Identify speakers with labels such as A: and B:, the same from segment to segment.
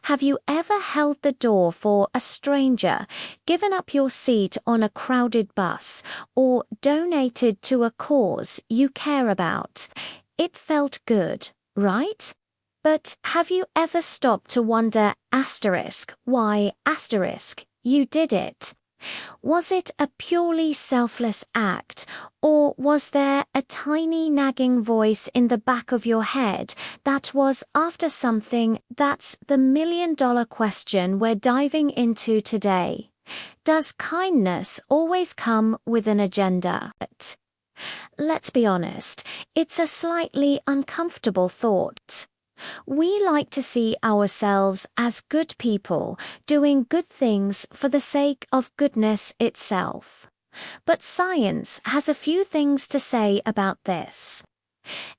A: Have you ever held the door for a stranger, given up your seat on a crowded bus, or donated to a cause you care about? It felt good, right? But have you ever stopped to wonder, why you did it? Was it a purely selfless act, or was there a tiny nagging voice in the back of your head that was after something? That's the million-dollar question we're diving into today. Does kindness always come with an agenda? Let's be honest, it's a slightly uncomfortable thought. We like to see ourselves as good people, doing good things for the sake of goodness itself. But science has a few things to say about this.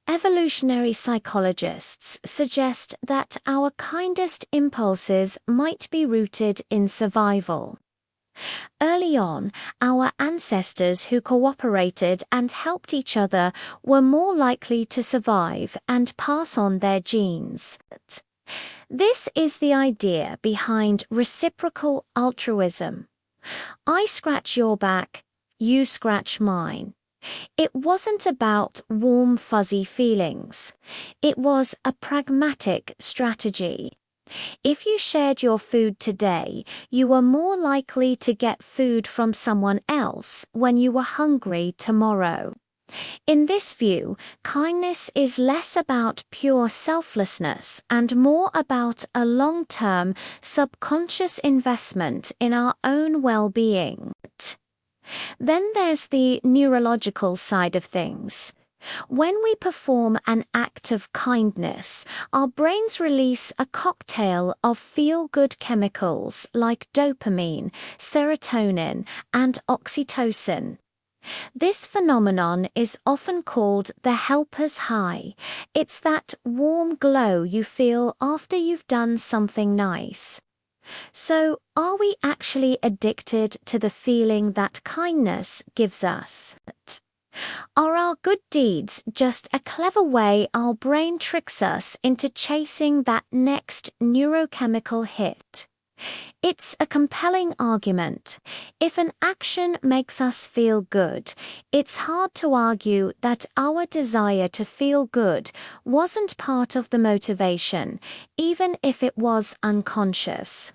A: Evolutionary psychologists suggest that our kindest impulses might be rooted in survival. Early on, our ancestors who cooperated and helped each other were more likely to survive and pass on their genes. This is the idea behind reciprocal altruism. I scratch your back, you scratch mine. It wasn't about warm, fuzzy feelings. It was a pragmatic strategy. If you shared your food today, you were more likely to get food from someone else when you were hungry tomorrow. In this view, kindness is less about pure selflessness and more about a long-term, subconscious investment in our own well-being. Then there's the neurological side of things. When we perform an act of kindness, our brains release a cocktail of feel-good chemicals like dopamine, serotonin, and oxytocin. This phenomenon is often called the helper's high. It's that warm glow you feel after you've done something nice. So, are we actually addicted to the feeling that kindness gives us? Are our good deeds just a clever way our brain tricks us into chasing that next neurochemical hit? It's a compelling argument. If an action makes us feel good, it's hard to argue that our desire to feel good wasn't part of the motivation, even if it was unconscious.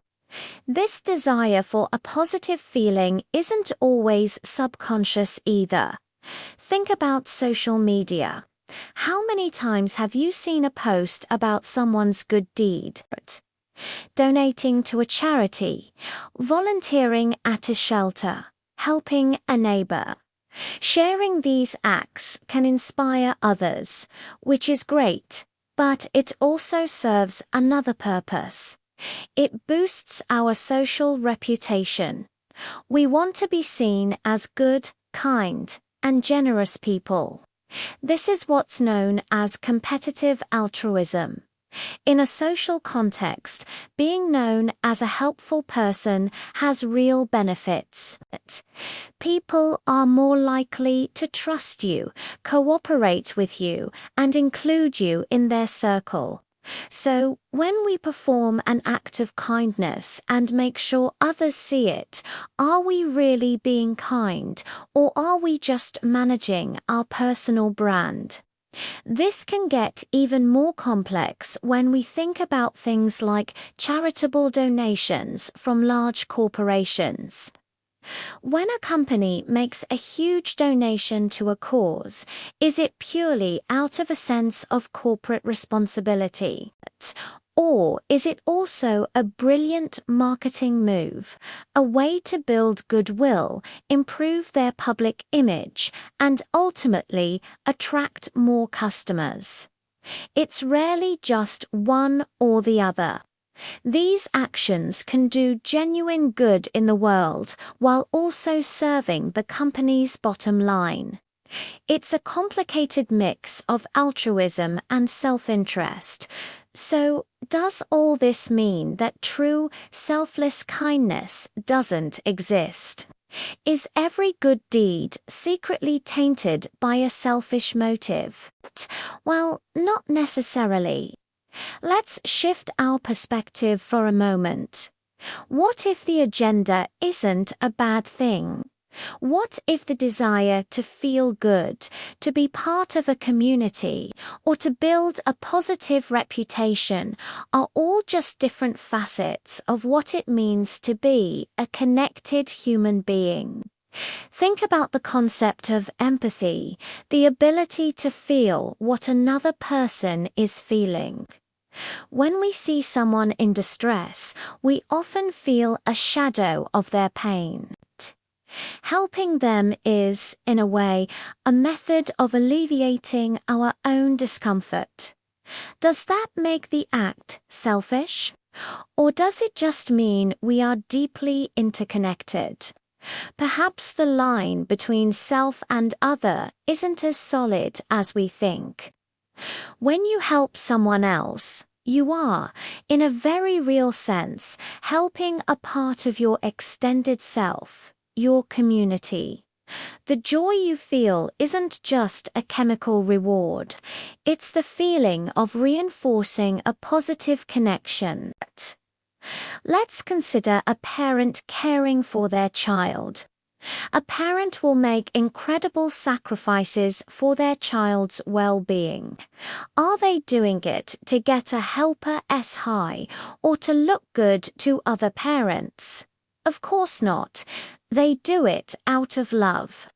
A: This desire for a positive feeling isn't always subconscious either. Think about social media. How many times have you seen a post about someone's good deed? Donating to a charity, volunteering at a shelter, helping a neighbor. Sharing these acts can inspire others, which is great, but it also serves another purpose. It boosts our social reputation. We want to be seen as good, kind, and generous people. This is what's known as competitive altruism. In a social context, being known as a helpful person has real benefits. People are more likely to trust you, cooperate with you, and include you in their circle. So, when we perform an act of kindness and make sure others see it, are we really being kind, or are we just managing our personal brand? This can get even more complex when we think about things like charitable donations from large corporations. When a company makes a huge donation to a cause, is it purely out of a sense of corporate responsibility? Or is it also a brilliant marketing move, a way to build goodwill, improve their public image, and ultimately attract more customers? It's rarely just one or the other. These actions can do genuine good in the world while also serving the company's bottom line. It's a complicated mix of altruism and self-interest. So, does all this mean that true, selfless kindness doesn't exist? Is every good deed secretly tainted by a selfish motive? Well, not necessarily. Let's shift our perspective for a moment. What if the agenda isn't a bad thing? What if the desire to feel good, to be part of a community, or to build a positive reputation are all just different facets of what it means to be a connected human being? Think about the concept of empathy, the ability to feel what another person is feeling. When we see someone in distress, we often feel a shadow of their pain. Helping them is, in a way, a method of alleviating our own discomfort. Does that make the act selfish? Or does it just mean we are deeply interconnected? Perhaps the line between self and other isn't as solid as we think. When you help someone else, you are, in a very real sense, helping a part of your extended self, your community. The joy you feel isn't just a chemical reward, it's the feeling of reinforcing a positive connection. Let's consider a parent caring for their child. A parent will make incredible sacrifices for their child's well-being. Are they doing it to get a helper high or to look good to other parents? Of course not. They do it out of love.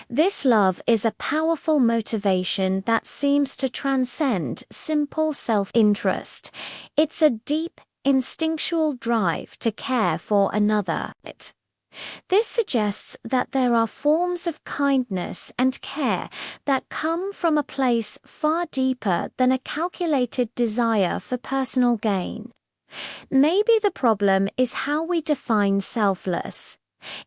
A: This love is a powerful motivation that seems to transcend simple self-interest. It's a deep, instinctual drive to care for another. This suggests that there are forms of kindness and care that come from a place far deeper than a calculated desire for personal gain. Maybe the problem is how we define selfless.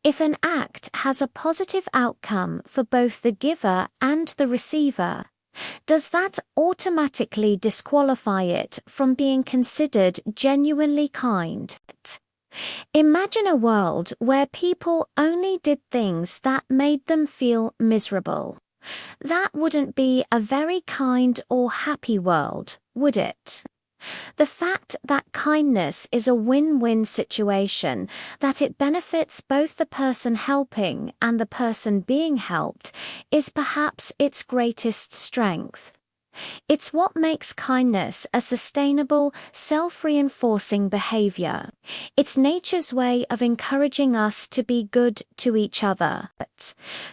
A: If an act has a positive outcome for both the giver and the receiver, does that automatically disqualify it from being considered genuinely kind? Imagine a world where people only did things that made them feel miserable. That wouldn't be a very kind or happy world, would it? The fact that kindness is a win-win situation, that it benefits both the person helping and the person being helped, is perhaps its greatest strength. It's what makes kindness a sustainable, self-reinforcing behavior. It's nature's way of encouraging us to be good to each other.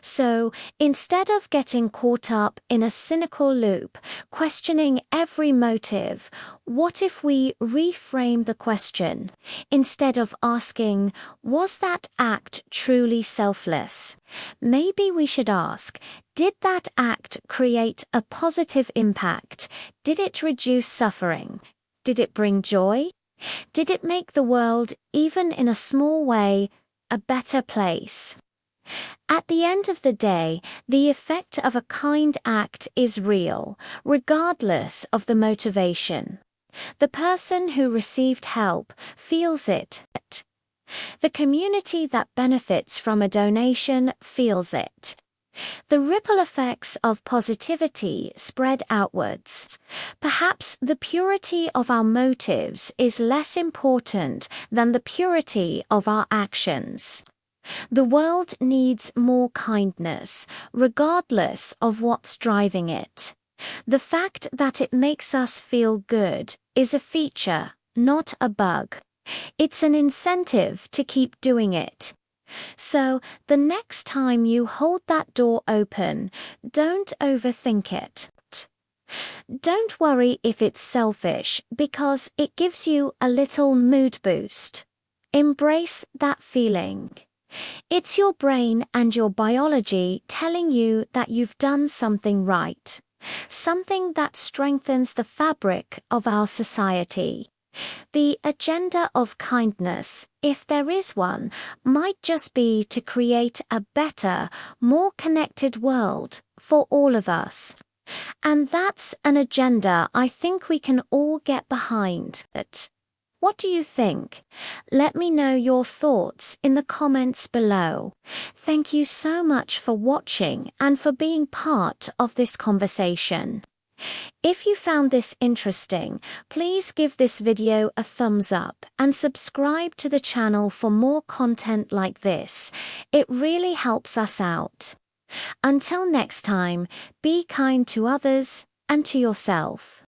A: So, instead of getting caught up in a cynical loop, questioning every motive, what if we reframe the question? Instead of asking, was that act truly selfless? Maybe we should ask, did that act create a positive impact? Did it reduce suffering? Did it bring joy? Did it make the world, even in a small way, a better place? At the end of the day, the effect of a kind act is real, regardless of the motivation. The person who received help feels it. The community that benefits from a donation feels it. The ripple effects of positivity spread outwards. Perhaps the purity of our motives is less important than the purity of our actions. The world needs more kindness, regardless of what's driving it. The fact that it makes us feel good is a feature, not a bug. It's an incentive to keep doing it. So, the next time you hold that door open, don't overthink it. Don't worry if it's selfish, because it gives you a little mood boost. Embrace that feeling. It's your brain and your biology telling you that you've done something right, something that strengthens the fabric of our society. The agenda of kindness, if there is one, might just be to create a better, more connected world for all of us. And that's an agenda I think we can all get behind. What do you think? Let me know your thoughts in the comments below. Thank you so much for watching and for being part of this conversation. If you found this interesting, please give this video a thumbs up and subscribe to the channel for more content like this. It really helps us out. Until next time, be kind to others and to yourself.